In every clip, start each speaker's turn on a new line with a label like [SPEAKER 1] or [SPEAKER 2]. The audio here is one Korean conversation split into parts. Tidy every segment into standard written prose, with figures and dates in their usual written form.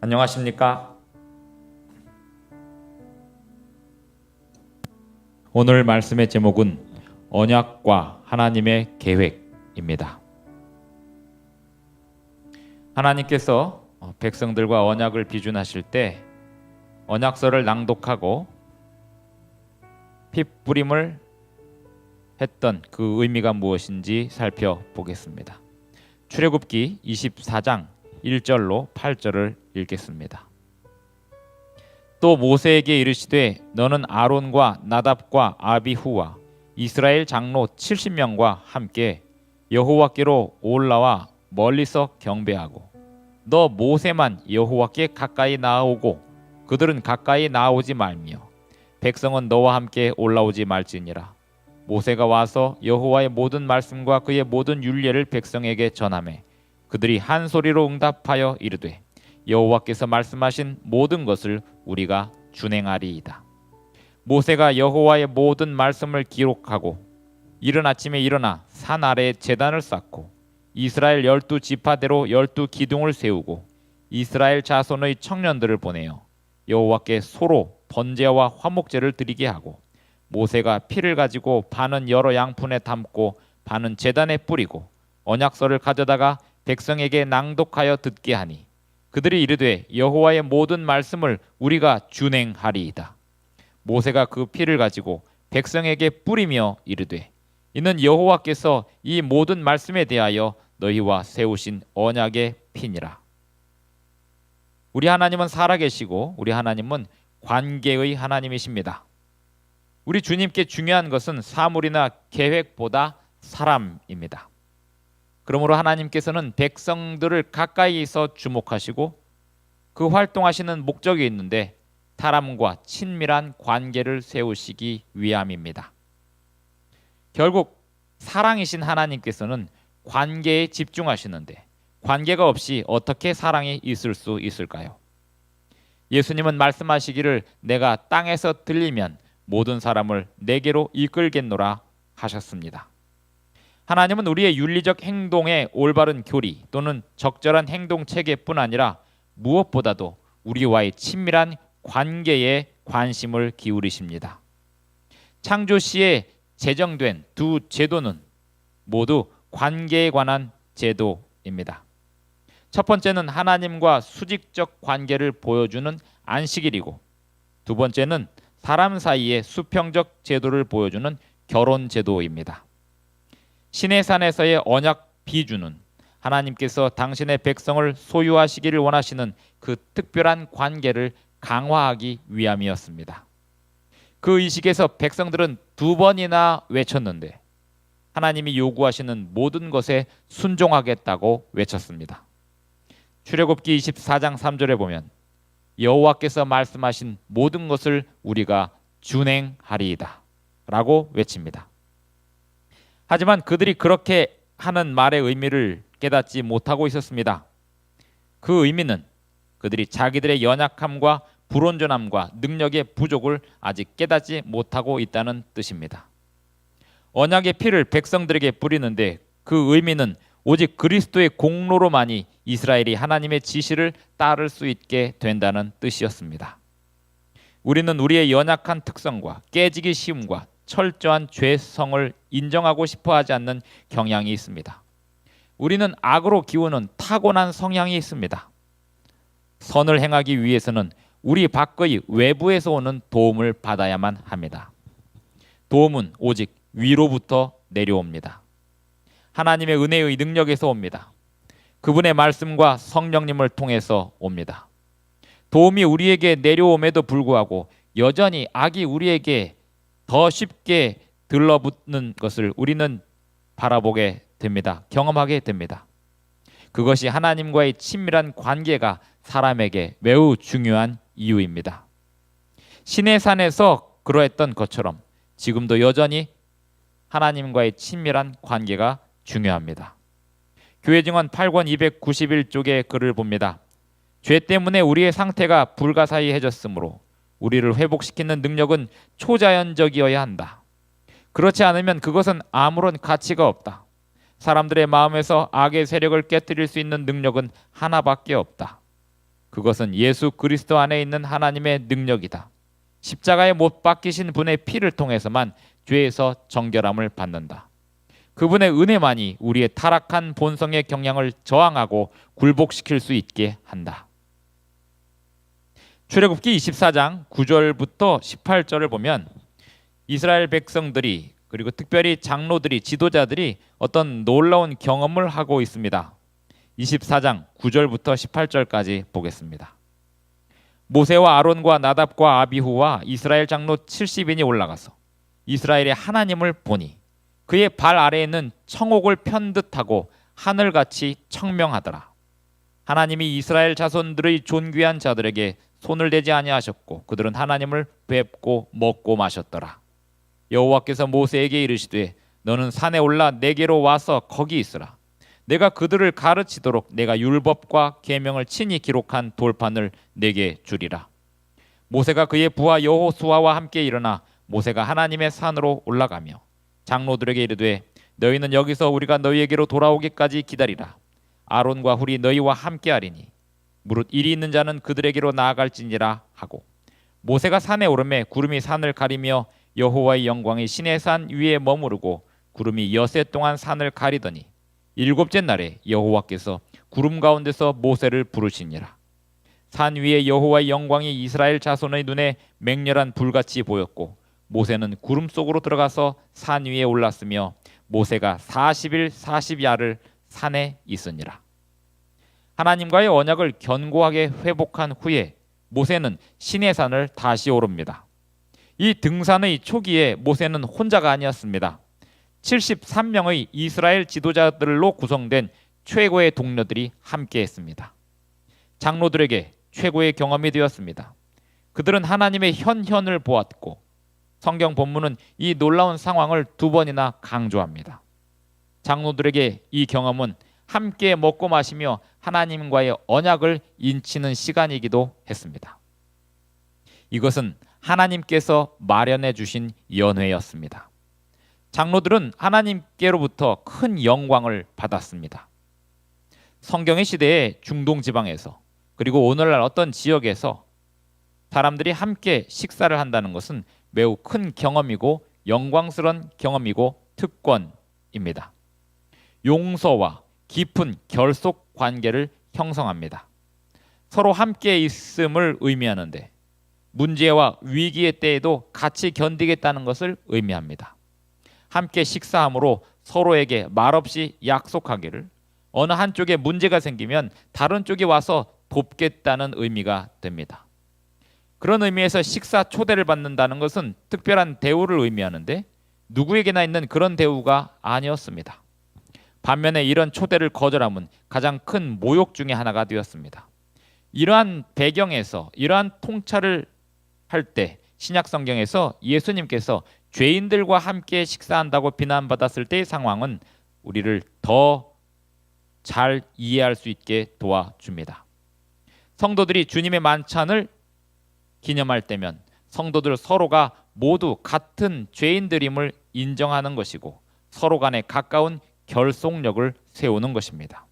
[SPEAKER 1] 안녕하십니까? 오늘 말씀의 제목은 언약과 하나님의 계획입니다. 하나님께서 백성들과 언약을 비준하실 때 언약서를 낭독하고 핏부림을 했던 그 의미가 무엇인지 살펴보겠습니다. 출애굽기 24장 1절로 8절을 읽겠습니다. 또 모세에게 이르시되 너는 아론과 나답과 아비후와 이스라엘 장로 70명과 함께 여호와께로 올라와 멀리서 경배하고 너 모세만 여호와께 가까이 나아오고 그들은 가까이 나아오지 말며 백성은 너와 함께 올라오지 말지니라. 모세가 와서 여호와의 모든 말씀과 그의 모든 율례를 백성에게 전하매 그들이 한 소리로 응답하여 이르되 여호와께서 말씀하신 모든 것을 우리가 준행하리이다. 모세가 여호와의 모든 말씀을 기록하고 이른 아침에 일어나 산 아래에 제단을 쌓고 이스라엘 12지파대로 12기둥을 세우고 이스라엘 자손의 청년들을 보내어 여호와께 소로 번제와 화목제를 드리게 하고 모세가 피를 가지고 반은 여러 양푼에 담고 반은 제단에 뿌리고 언약서를 가져다가 백성에게 낭독하여 듣게 하니 그들이 이르되 여호와의 모든 말씀을 우리가 준행하리이다. 모세가 그 피를 가지고 백성에게 뿌리며 이르되 이는 여호와께서 이 모든 말씀에 대하여 너희와 세우신 언약의 피니라. 우리 하나님은 살아계시고 우리 하나님은 관계의 하나님이십니다. 우리 주님께 중요한 것은 사물이나 계획보다 사람입니다. 그러므로 하나님께서는 백성들을 가까이서 주목하시고 그 활동하시는 목적이 있는데 사람과 친밀한 관계를 세우시기 위함입니다. 결국 사랑이신 하나님께서는 관계에 집중하시는데 관계가 없이 어떻게 사랑이 있을 수 있을까요? 예수님은 말씀하시기를 내가 땅에서 들리면 모든 사람을 내게로 이끌겠노라 하셨습니다. 하나님은 우리의 윤리적 행동의 올바른 교리 또는 적절한 행동 체계뿐 아니라 무엇보다도 우리와의 친밀한 관계에 관심을 기울이십니다. 창조 시에 제정된 두 제도는 모두 관계에 관한 제도입니다. 첫 번째는 하나님과 수직적 관계를 보여주는 안식일이고 두 번째는 사람 사이의 수평적 제도를 보여주는 결혼 제도입니다. 시내산에서의 언약 비주는 하나님께서 당신의 백성을 소유하시기를 원하시는 그 특별한 관계를 강화하기 위함이었습니다. 그 의식에서 백성들은 두 번이나 외쳤는데 하나님이 요구하시는 모든 것에 순종하겠다고 외쳤습니다. 출애굽기 24장 3절에 보면 여호와께서 말씀하신 모든 것을 우리가 준행하리이다 라고 외칩니다. 하지만 그들이 그렇게 하는 말의 의미를 깨닫지 못하고 있었습니다. 그 의미는 그들이 자기들의 연약함과 불온전함과 능력의 부족을 아직 깨닫지 못하고 있다는 뜻입니다. 언약의 피를 백성들에게 뿌리는데 그 의미는 오직 그리스도의 공로로만이 이스라엘이 하나님의 지시를 따를 수 있게 된다는 뜻이었습니다. 우리는 우리의 연약한 특성과 깨지기 쉬움과 철저한 죄성을 인정하고 싶어 하지 않는 경향이 있습니다. 우리는 악으로 기우는 타고난 성향이 있습니다. 선을 행하기 위해서는 우리 밖의 외부에서 오는 도움을 받아야만 합니다. 도움은 오직 위로부터 내려옵니다. 하나님의 은혜의 능력에서 옵니다. 그분의 말씀과 성령님을 통해서 옵니다. 도움이 우리에게 내려옴에도 불구하고 여전히 악이 우리에게 더 쉽게 들러붙는 것을 우리는 바라보게 됩니다. 경험하게 됩니다. 그것이 하나님과의 친밀한 관계가 사람에게 매우 중요한 이유입니다. 시내산에서 그러했던 것처럼 지금도 여전히 하나님과의 친밀한 관계가 중요합니다. 교회 증언 8권 291쪽의 글을 봅니다. 죄 때문에 우리의 상태가 불가사의해졌으므로 우리를 회복시키는 능력은 초자연적이어야 한다. 그렇지 않으면 그것은 아무런 가치가 없다. 사람들의 마음에서 악의 세력을 깨뜨릴 수 있는 능력은 하나밖에 없다. 그것은 예수 그리스도 안에 있는 하나님의 능력이다. 십자가에 못 박히신 분의 피를 통해서만 죄에서 정결함을 받는다. 그분의 은혜만이 우리의 타락한 본성의 경향을 저항하고 굴복시킬 수 있게 한다. 출애굽기 24장 9절부터 18절을 보면 이스라엘 백성들이, 그리고 특별히 장로들이, 지도자들이 어떤 놀라운 경험을 하고 있습니다. 24장 9절부터 18절까지 보겠습니다. 모세와 아론과 나답과 아비후와 이스라엘 장로 70인이 올라가서 이스라엘의 하나님을 보니 그의 발 아래에는 청옥을 편듯하고 하늘같이 청명하더라. 하나님이 이스라엘 자손들의 존귀한 자들에게 손을 대지 아니하셨고 그들은 하나님을 뵙고 먹고 마셨더라. 여호와께서 모세에게 이르시되 너는 산에 올라 내게로 와서 거기 있으라. 내가 그들을 가르치도록 내가 율법과 계명을 친히 기록한 돌판을 내게 주리라. 모세가 그의 부하 여호수아와 함께 일어나 모세가 하나님의 산으로 올라가며 장로들에게 이르되 너희는 여기서 우리가 너희에게로 돌아오기까지 기다리라. 아론과 훌이 너희와 함께하리니 무릇 일이 있는 자는 그들에게로 나아갈지니라 하고, 모세가 산에 오르매 구름이 산을 가리며 여호와의 영광이 시내산 위에 머무르고 구름이 여세 동안 산을 가리더니 일곱째 날에 여호와께서 구름 가운데서 모세를 부르시니라. 산 위에 여호와의 영광이 이스라엘 자손의 눈에 맹렬한 불같이 보였고 모세는 구름 속으로 들어가서 산 위에 올랐으며 모세가 40일 40야를 산에 있으니라. 하나님과의 언약을 견고하게 회복한 후에 모세는 시내산을 다시 오릅니다. 이 등산의 초기에 모세는 혼자가 아니었습니다. 73명의 이스라엘 지도자들로 구성된 최고의 동료들이 함께했습니다. 장로들에게 최고의 경험이 되었습니다. 그들은 하나님의 현현을 보았고 성경 본문은 이 놀라운 상황을 2번이나 강조합니다. 장로들에게 이 경험은 함께 먹고 마시며 하나님과의 언약을 인치는 시간이기도 했습니다. 이것은 하나님께서 마련해 주신 연회였습니다. 장로들은 하나님께로부터 큰 영광을 받았습니다. 성경의 시대에 중동 지방에서, 그리고 오늘날 어떤 지역에서 사람들이 함께 식사를 한다는 것은 매우 큰 경험이고 영광스러운 경험이고 특권입니다. 용서와 깊은 결속 관계를 형성합니다. 서로 함께 있음을 의미하는데 문제와 위기의 때에도 같이 견디겠다는 것을 의미합니다. 함께 식사함으로 서로에게 말없이 약속하기를, 어느 한쪽에 문제가 생기면 다른 쪽이 와서 돕겠다는 의미가 됩니다. 그런 의미에서 식사 초대를 받는다는 것은 특별한 대우를 의미하는데 누구에게나 있는 그런 대우가 아니었습니다. 반면에 이런 초대를 거절함은 가장 큰 모욕 중에 하나가 되었습니다. 이러한 배경에서, 이러한 통찰을 할 때 신약 성경에서 예수님께서 죄인들과 함께 식사한다고 비난받았을 때의 상황은 우리를 더 잘 이해할 수 있게 도와줍니다. 성도들이 주님의 만찬을 기념할 때면 성도들 서로가 모두 같은 죄인들임을 인정하는 것이고 서로 간에 가까운 결속력을 세우는 것입니다.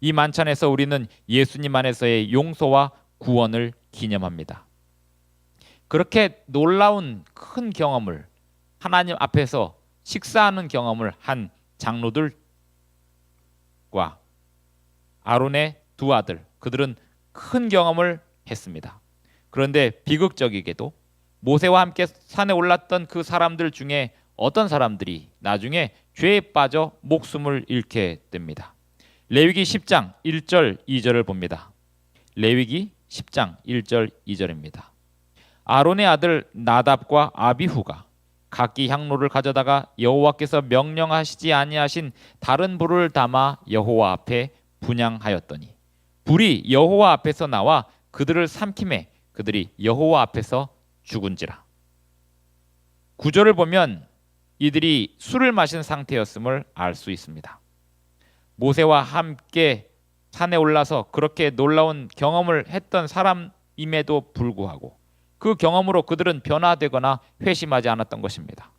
[SPEAKER 1] 이 만찬에서 우리는 예수님 안에서의 용서와 구원을 기념합니다. 그렇게 놀라운 큰 경험을, 하나님 앞에서 식사하는 경험을 한 장로들과 아론의 2 아들, 그들은 큰 경험을 했습니다. 그런데 비극적이게도 모세와 함께 산에 올랐던 그 사람들 중에 어떤 사람들이 나중에 죄에 빠져 목숨을 잃게 됩니다. 레위기 10장 1절 2절을 봅니다. 레위기 10장 1절 2절입니다. 아론의 아들 나답과 아비후가 각기 향로를 가져다가 여호와께서 명령하시지 아니하신 다른 불을 담아 여호와 앞에 분향하였더니 불이 여호와 앞에서 나와 그들을 삼키매 그들이 여호와 앞에서 죽은지라. 9절을 보면 이들이 술을 마신 상태였음을 알 수 있습니다. 모세와 함께 산에 올라서 그렇게 놀라운 경험을 했던 사람임에도 불구하고 그 경험으로 그들은 변화되거나 회심하지 않았던 것입니다.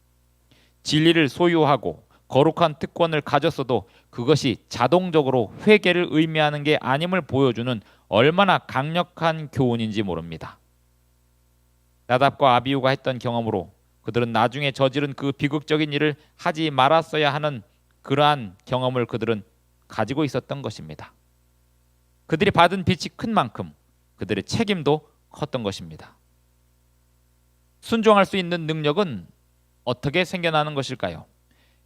[SPEAKER 1] 진리를 소유하고 거룩한 특권을 가졌어도 그것이 자동적으로 회개를 의미하는 게 아님을 보여주는 얼마나 강력한 교훈인지 모릅니다. 나답과 아비후가 했던 경험으로 그들은 나중에 저지른 그 비극적인 일을 하지 말았어야 하는 그러한 경험을 그들은 가지고 있었던 것입니다. 그들이 받은 빚이 큰 만큼 그들의 책임도 컸던 것입니다. 순종할 수 있는 능력은 어떻게 생겨나는 것일까요?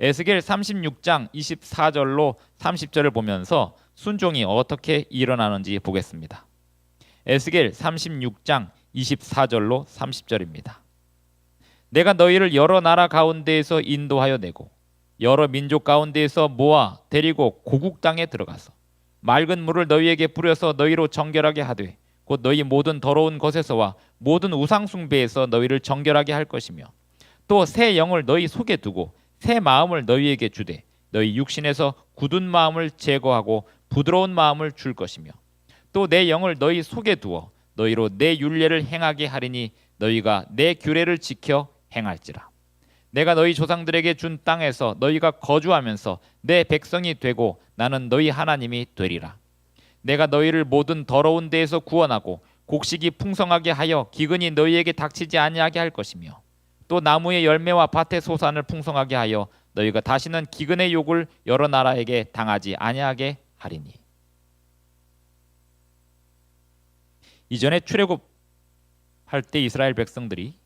[SPEAKER 1] 에스겔 36장 24절로 30절을 보면서 순종이 어떻게 일어나는지 보겠습니다. 에스겔 36장 24절로 30절입니다. 내가 너희를 여러 나라 가운데에서 인도하여 내고 여러 민족 가운데에서 모아 데리고 고국 땅에 들어가서 맑은 물을 너희에게 뿌려서 너희로 정결하게 하되 곧 너희 모든 더러운 것에서와 모든 우상 숭배에서 너희를 정결하게 할 것이며 또 새 영을 너희 속에 두고 새 마음을 너희에게 주되 너희 육신에서 굳은 마음을 제거하고 부드러운 마음을 줄 것이며 또 내 영을 너희 속에 두어 너희로 내 율례를 행하게 하리니 너희가 내 규례를 지켜 행할지라. 내가 너희 조상들에게 준 땅에서 너희가 거주하면서 내 백성이 되고 나는 너희 하나님이 되리라. 내가 너희를 모든 더러운 데에서 구원하고 곡식이 풍성하게 하여 기근이 너희에게 닥치지 아니하게 할 것이며 또 나무의 열매와 밭의 소산을 풍성하게 하여 너희가 다시는 기근의 욕을 여러 나라에게 당하지 아니하게 하리니. 이전에 출애굽할 때 이스라엘 백성들이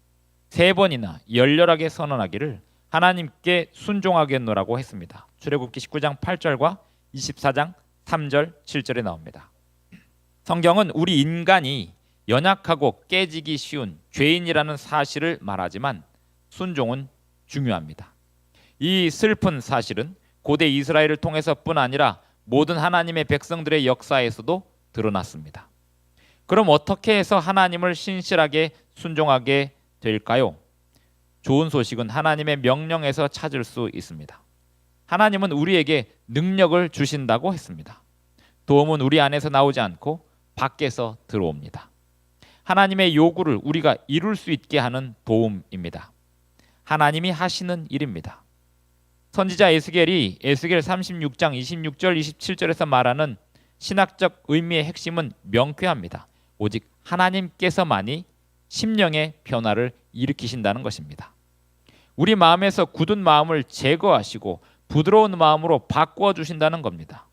[SPEAKER 1] 3번이나 열렬하게 선언하기를 하나님께 순종하겠노라고 했습니다. 출애굽기 19장 8절과 24장 3절 7절에 나옵니다. 성경은 우리 인간이 연약하고 깨지기 쉬운 죄인이라는 사실을 말하지만 순종은 중요합니다. 이 슬픈 사실은 고대 이스라엘을 통해서뿐 아니라 모든 하나님의 백성들의 역사에서도 드러났습니다. 그럼 어떻게 해서 하나님을 신실하게 순종하게 될까요? 좋은 소식은 하나님의 명령에서 찾을 수 있습니다. 하나님은 우리에게 능력을 주신다고 했습니다. 도움은 우리 안에서 나오지 않고 밖에서 들어옵니다. 하나님의 요구를 우리가 이룰 수 있게 하는 도움입니다. 하나님이 하시는 일입니다. 선지자 에스겔이 에스겔 36장 26절 27절에서 말하는 신학적 의미의 핵심은 명쾌합니다. 오직 하나님께서만이 심령의 변화를 일으키신다는 것입니다. 우리 마음에서 굳은 마음을 제거하시고 부드러운 마음으로 바꾸어 주신다는 겁니다.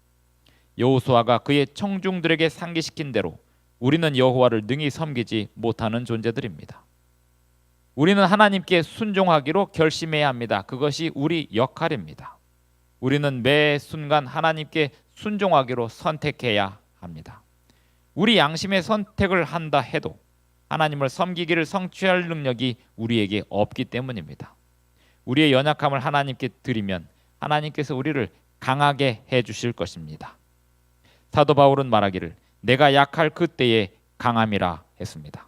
[SPEAKER 1] 여호수아가 그의 청중들에게 상기시킨 대로 우리는 여호와를 능히 섬기지 못하는 존재들입니다. 우리는 하나님께 순종하기로 결심해야 합니다. 그것이 우리 역할입니다. 우리는 매 순간 하나님께 순종하기로 선택해야 합니다. 우리 양심의 선택을 한다 해도 하나님을 섬기기를 성취할 능력이 우리에게 없기 때문입니다. 우리의 연약함을 하나님께 드리면 하나님께서 우리를 강하게 해주실 것입니다. 사도 바울은 말하기를 내가 약할 그때에 강함이라 했습니다.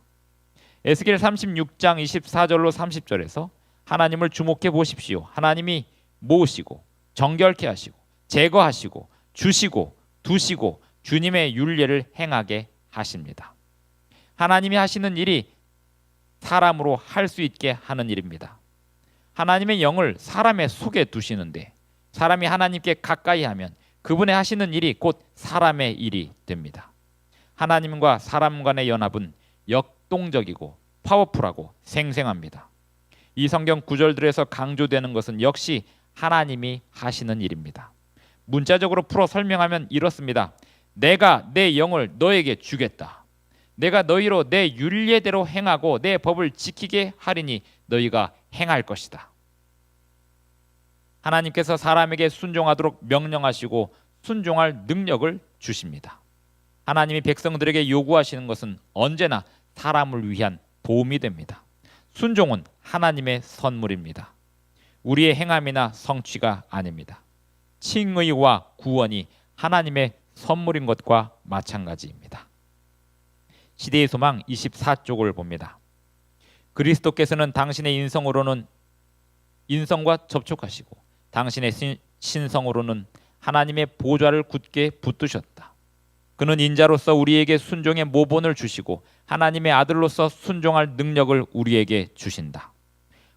[SPEAKER 1] 에스겔 36장 24절로 30절에서 하나님을 주목해 보십시오. 하나님이 모으시고 정결케 하시고 제거하시고 주시고 두시고 주님의 율례를 행하게 하십니다. 하나님이 하시는 일이 사람으로 할 수 있게 하는 일입니다. 하나님의 영을 사람의 속에 두시는데 사람이 하나님께 가까이 하면 그분의 하시는 일이 곧 사람의 일이 됩니다. 하나님과 사람 간의 연합은 역동적이고 파워풀하고 생생합니다. 이 성경 구절들에서 강조되는 것은 역시 하나님이 하시는 일입니다. 문자적으로 풀어 설명하면 이렇습니다. 내가 내 영을 너에게 주겠다. 내가 너희로 내 율례대로 행하고 내 법을 지키게 하리니 너희가 행할 것이다. 하나님께서 사람에게 순종하도록 명령하시고 순종할 능력을 주십니다. 하나님이 백성들에게 요구하시는 것은 언제나 사람을 위한 도움이 됩니다. 순종은 하나님의 선물입니다. 우리의 행함이나 성취가 아닙니다. 칭의와 구원이 하나님의 선물인 것과 마찬가지입니다. 시대의 소망 24쪽을 봅니다. 그리스도께서는 당신의 인성과 접촉하시고 당신의 신성으로는 하나님의 보좌를 굳게 붙드셨다. 그는 인자로서 우리에게 순종의 모본을 주시고 하나님의 아들로서 순종할 능력을 우리에게 주신다.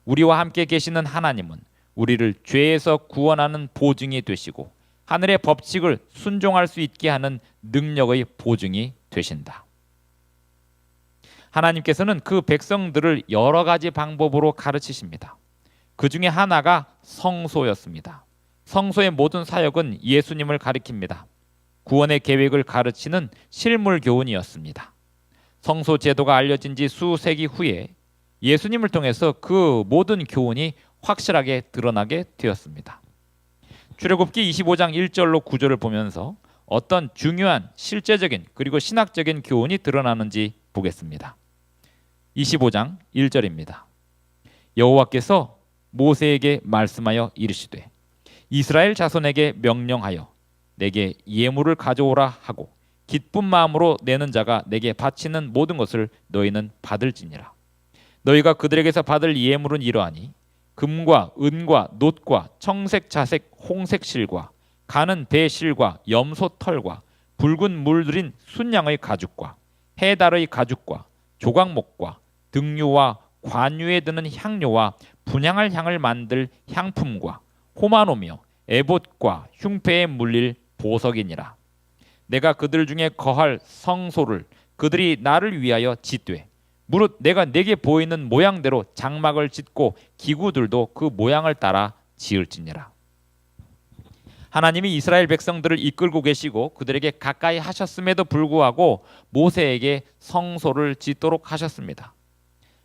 [SPEAKER 1] 우리와 함께 계시는 하나님은 우리를 죄에서 구원하는 보증이 되시고 하늘의 법칙을 순종할 수 있게 하는 능력의 보증이 되신다. 하나님께서는 그 백성들을 여러 가지 방법으로 가르치십니다. 그 중에 하나가 성소였습니다. 성소의 모든 사역은 예수님을 가리킵니다. 구원의 계획을 가르치는 실물 교훈이었습니다. 성소 제도가 알려진 지 수세기 후에 예수님을 통해서 그 모든 교훈이 확실하게 드러나게 되었습니다. 출애굽기 25장 1절로 9절을 보면서 어떤 중요한 실제적인 그리고 신학적인 교훈이 드러나는지 보겠습니다. 25장 1절입니다. 여호와께서 모세에게 말씀하여 이르시되 이스라엘 자손에게 명령하여 내게 예물을 가져오라 하고 기쁜 마음으로 내는 자가 내게 바치는 모든 것을 너희는 받을지니라. 너희가 그들에게서 받을 예물은 이러하니 금과 은과 놋과 청색 자색 홍색 실과 가는 배 실과 염소 털과 붉은 물들인 순양의 가죽과 해달의 가죽과 조각목과 등유와 관유에 드는 향료와 분향할 향을 만들 향품과 호마노며 에봇과 흉패에 물릴 보석이니라. 내가 그들 중에 거할 성소를 그들이 나를 위하여 짓되 무릇 내가 내게 보이는 모양대로 장막을 짓고 기구들도 그 모양을 따라 지을지니라. 하나님이 이스라엘 백성들을 이끌고 계시고 그들에게 가까이 하셨음에도 불구하고 모세에게 성소를 짓도록 하셨습니다.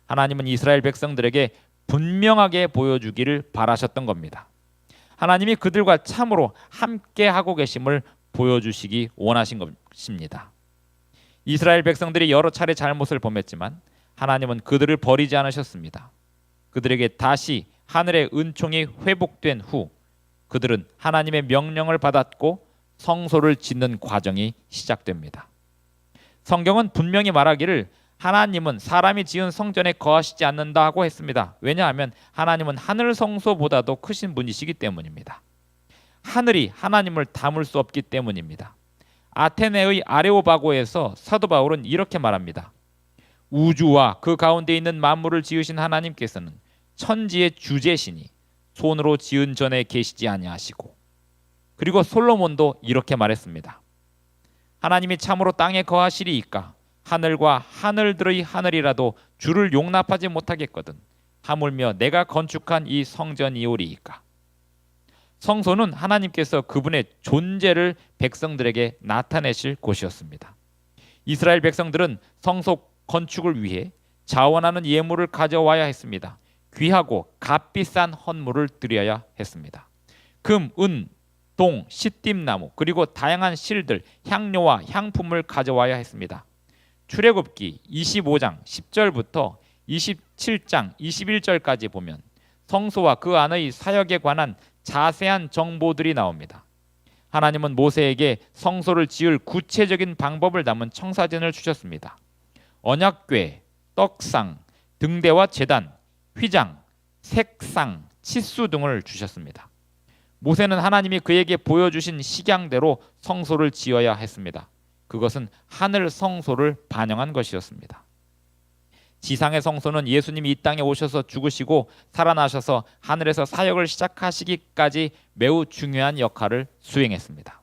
[SPEAKER 1] 하나님은 이스라엘 백성들에게 분명하게 보여주기를 바라셨던 겁니다. 하나님이 그들과 참으로 함께 하고 계심을 보여주시기 원하신 것입니다. 이스라엘 백성들이 여러 차례 잘못을 범했지만 하나님은 그들을 버리지 않으셨습니다. 그들에게 다시 하늘의 은총이 회복된 후 그들은 하나님의 명령을 받았고 성소를 짓는 과정이 시작됩니다. 성경은 분명히 말하기를 하나님은 사람이 지은 성전에 거하시지 않는다고 했습니다. 왜냐하면 하나님은 하늘 성소보다도 크신 분이시기 때문입니다. 하늘이 하나님을 담을 수 없기 때문입니다. 아테네의 아레오바고에서 사도 바울은 이렇게 말합니다. 우주와 그 가운데 있는 만물을 지으신 하나님께서는 천지의 주제시니 손으로 지은 전에 계시지 아니하시고, 그리고 솔로몬도 이렇게 말했습니다. 하나님이 참으로 땅에 거하시리이까 하늘과 하늘들의 하늘이라도 주를 용납하지 못하겠거든 하물며 내가 건축한 이 성전이오리이까. 성소는 하나님께서 그분의 존재를 백성들에게 나타내실 곳이었습니다. 이스라엘 백성들은 성소 건축을 위해 자원하는 예물을 가져와야 했습니다. 귀하고 값비싼 헌물을 드려야 했습니다. 금, 은, 동, 시띠나무 그리고 다양한 실들, 향료와 향품을 가져와야 했습니다. 출애굽기 25장 10절부터 27장 21절까지 보면 성소와 그 안의 사역에 관한 자세한 정보들이 나옵니다. 하나님은 모세에게 성소를 지을 구체적인 방법을 담은 청사진을 주셨습니다. 언약궤, 떡상, 등대와 제단, 휘장, 색상, 치수 등을 주셨습니다. 모세는 하나님이 그에게 보여주신 식양대로 성소를 지어야 했습니다. 그것은 하늘 성소를 반영한 것이었습니다. 지상의 성소는 예수님이 이 땅에 오셔서 죽으시고 살아나셔서 하늘에서 사역을 시작하시기까지 매우 중요한 역할을 수행했습니다.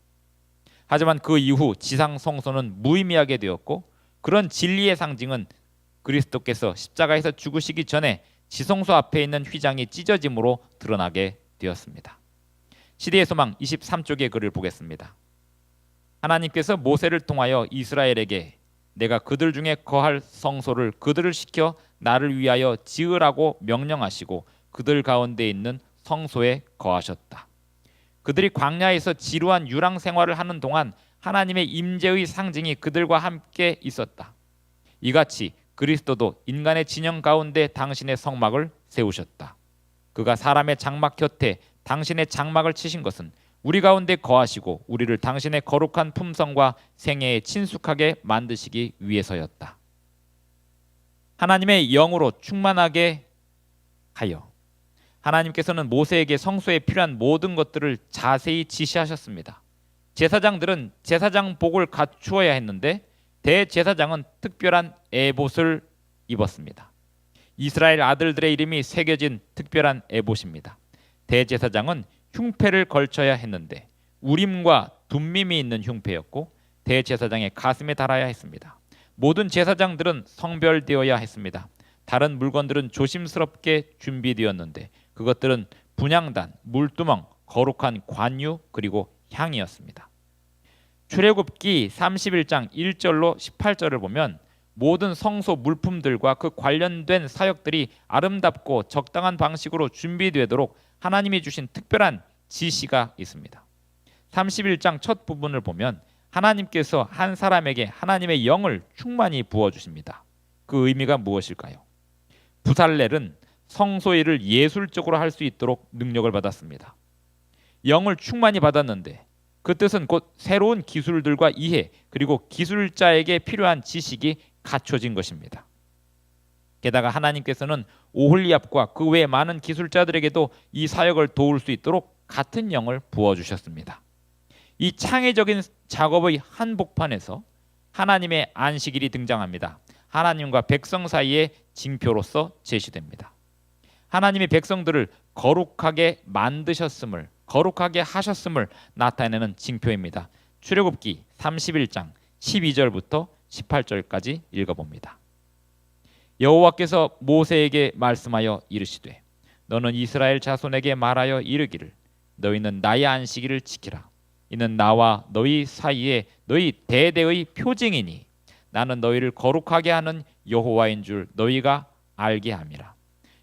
[SPEAKER 1] 하지만 그 이후 지상 성소는 무의미하게 되었고, 그런 진리의 상징은 그리스도께서 십자가에서 죽으시기 전에 지성소 앞에 있는 휘장이 찢어짐으로 드러나게 되었습니다. 시대의 소망 23쪽의 글을 보겠습니다. 하나님께서 모세를 통하여 이스라엘에게 내가 그들 중에 거할 성소를 그들을 시켜 나를 위하여 지으라고 명령하시고 그들 가운데 있는 성소에 거하셨다. 그들이 광야에서 지루한 유랑 생활을 하는 동안 하나님의 임재의 상징이 그들과 함께 있었다. 이같이 그리스도도 인간의 진영 가운데 당신의 성막을 세우셨다. 그가 사람의 장막 곁에 당신의 장막을 치신 것은 우리 가운데 거하시고 우리를 당신의 거룩한 품성과 생애에 친숙하게 만드시기 위해서였다. 하나님의 영으로 충만하게 하여 하나님께서는 모세에게 성소에 필요한 모든 것들을 자세히 지시하셨습니다. 제사장들은 제사장복을 갖추어야 했는데 대제사장은 특별한 에봇을 입었습니다. 이스라엘 아들들의 이름이 새겨진 특별한 에봇입니다. 대제사장은 흉패를 걸쳐야 했는데 우림과 둠밈이 있는 흉패였고, 대제사장의 가슴에 달아야 했습니다. 모든 제사장들은 성별되어야 했습니다. 다른 물건들은 조심스럽게 준비되었는데 그것들은 분향단, 물두멍, 거룩한 관유 그리고 향이었습니다. 출애굽기 31장 1절로 18절을 보면 모든 성소 물품들과 그 관련된 사역들이 아름답고 적당한 방식으로 준비되도록 하나님이 주신 특별한 지시가 있습니다. 31장 첫 부분을 보면 하나님께서 한 사람에게 하나님의 영을 충만히 부어주십니다. 그 의미가 무엇일까요? 부살렐은 성소 일을 예술적으로 할 수 있도록 능력을 받았습니다. 영을 충만히 받았는데 그 뜻은 곧 새로운 기술들과 이해 그리고 기술자에게 필요한 지식이 갖춰진 것입니다. 게다가 하나님께서는 오홀리압과 그 외 많은 기술자들에게도 이 사역을 도울 수 있도록 같은 영을 부어주셨습니다. 이 창의적인 작업의 한복판에서 하나님의 안식일이 등장합니다. 하나님과 백성 사이의 징표로서 제시됩니다. 하나님이 백성들을 거룩하게 만드셨음을, 거룩하게 하셨음을 나타내는 징표입니다. 출애굽기 31장 12절부터 18절까지 읽어봅니다. 여호와께서 모세에게 말씀하여 이르시되 너는 이스라엘 자손에게 말하여 이르기를 너희는 나의 안식일을 지키라. 이는 나와 너희 사이에 너희 대대의 표징이니 나는 너희를 거룩하게 하는 여호와인 줄 너희가 알게 함이라.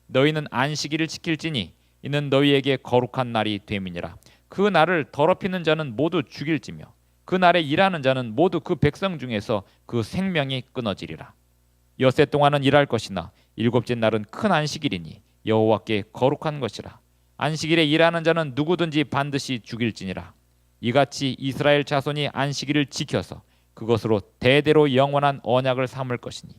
[SPEAKER 1] 너희는 안식일을 지킬지니 이는 너희에게 거룩한 날이 됨이니라. 그 날을 더럽히는 자는 모두 죽일지며 그 날에 일하는 자는 모두 그 백성 중에서 그 생명이 끊어지리라. 엿새 동안은 일할 것이나 일곱째 날은 큰 안식일이니 여호와께 거룩한 것이라. 안식일에 일하는 자는 누구든지 반드시 죽일지니라. 이같이 이스라엘 자손이 안식일을 지켜서 그것으로 대대로 영원한 언약을 삼을 것이니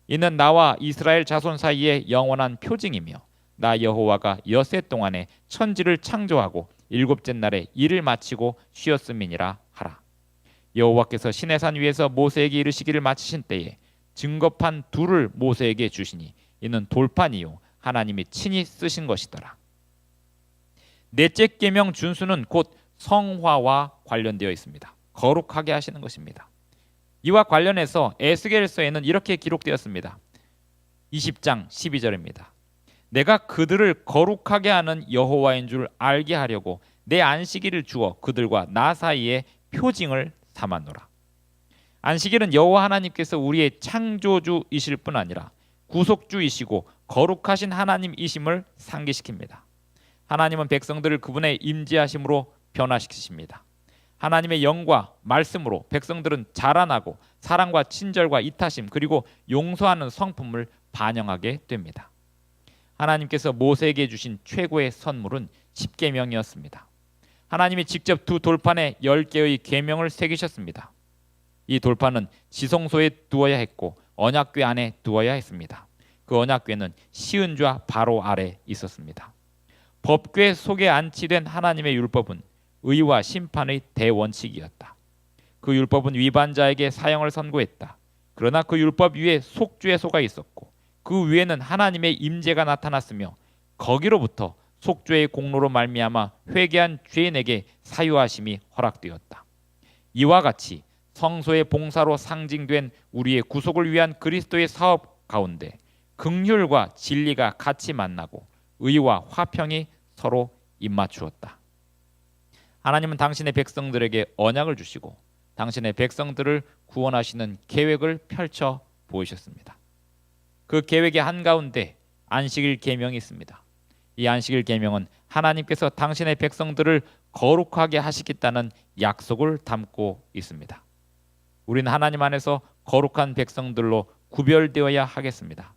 [SPEAKER 1] 이는 나와 이스라엘 자손 사이에 영원한 표징이며 나 여호와가 엿새 동안에 천지를 창조하고 일곱째 날에 일을 마치고 쉬었음이니라 하라. 여호와께서 시내산 위에서 모세에게 이르시기를 마치신 때에 증거판 둘을 모세에게 주시니 이는 돌판이요 하나님이 친히 쓰신 것이더라. 넷째 계명 준수는 곧 성화와 관련되어 있습니다. 거룩하게 하시는 것입니다. 이와 관련해서 에스겔서에는 이렇게 기록되었습니다. 20장 12절입니다. 내가 그들을 거룩하게 하는 여호와인 줄 알게 하려고 내 안식일을 주어 그들과 나 사이에 표징을 삼았노라. 안식일은 여호와 하나님께서 우리의 창조주이실 뿐 아니라 구속주이시고 거룩하신 하나님이심을 상기시킵니다. 하나님은 백성들을 그분의 임재하심으로 변화시키십니다. 하나님의 영과 말씀으로 백성들은 자라나고 사랑과 친절과 이타심 그리고 용서하는 성품을 반영하게 됩니다. 하나님께서 모세에게 주신 최고의 선물은 십계명이었습니다. 하나님이 직접 두 돌판에 10개의 계명을 새기셨습니다. 이 돌판은 지성소에 두어야 했고 언약궤 안에 두어야 했습니다. 그 언약궤는 시은좌 바로 아래 있었습니다. 법궤 속에 안치된 하나님의 율법은 의와 심판의 대원칙이었다. 그 율법은 위반자에게 사형을 선고했다. 그러나 그 율법 위에 속죄소가 있었고 그 위에는 하나님의 임재가 나타났으며 거기로부터 속죄의 공로로 말미암아 회개한 죄인에게 사유하심이 허락되었다. 이와 같이 성소의 봉사로 상징된 우리의 구속을 위한 그리스도의 사업 가운데 긍휼과 진리가 같이 만나고 의와 화평이 서로 입맞추었다. 하나님은 당신의 백성들에게 언약을 주시고 당신의 백성들을 구원하시는 계획을 펼쳐 보이셨습니다. 그 계획의 한가운데 안식일 계명이 있습니다. 이 안식일 계명은 하나님께서 당신의 백성들을 거룩하게 하시겠다는 약속을 담고 있습니다. 우리는 하나님 안에서 거룩한 백성들로 구별되어야 하겠습니다.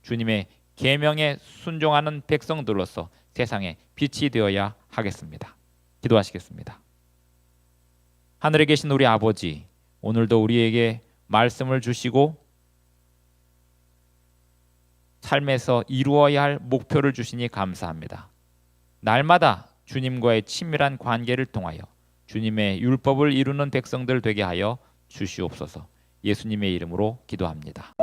[SPEAKER 1] 주님의 계명에 순종하는 백성들로서 세상에 빛이 되어야 하겠습니다. 기도하시겠습니다. 하늘에 계신 우리 아버지, 오늘도 우리에게 말씀을 주시고 삶에서 이루어야 할 목표를 주시니 감사합니다. 날마다 주님과의 친밀한 관계를 통하여 주님의 율법을 이루는 백성들 되게 하여 주시옵소서. 예수님의 이름으로 기도합니다.